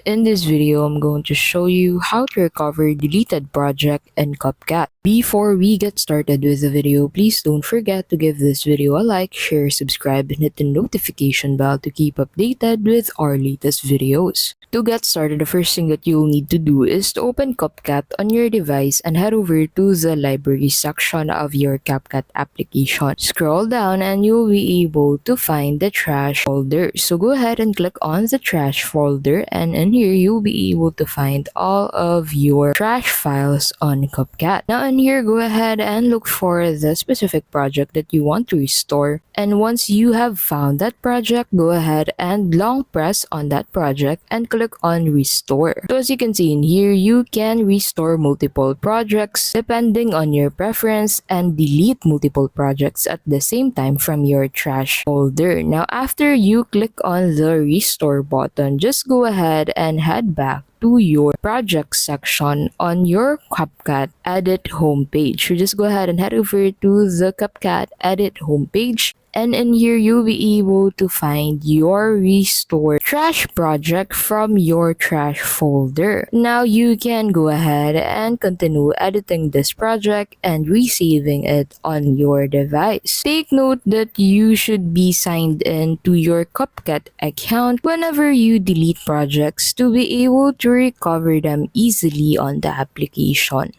In this video, I'm going to show you how to recover deleted project in Capcut. Before we get started with the video, please don't forget to give this video a like, share, subscribe, and hit the notification bell to keep updated with our latest videos. To get started, the first thing that you'll need to do is to open Capcut on your device and head over to the library section of your Capcut application. Scroll down and you'll be able to find the trash folder. So go ahead and click on the trash folder, and in here you'll be able to find all of your trash files on Capcut. Now in here, go ahead and look for the specific project that you want to restore. And once you have found that project, go ahead and long press on that project and click on restore. So as you can see in here, you can restore multiple projects depending on your preference and delete multiple projects at the same time from your trash folder. Now after you click on the restore button, just go ahead and head back to your project section on your Capcut edit homepage. So just go ahead and head over to the Capcut edit homepage. And in here, you'll be able to find your restore trash project from your trash folder. Now you can go ahead and continue editing this project and resaving it on your device. Take note that you should be signed in to your Capcut account whenever you delete projects to be able to recover them easily on the application.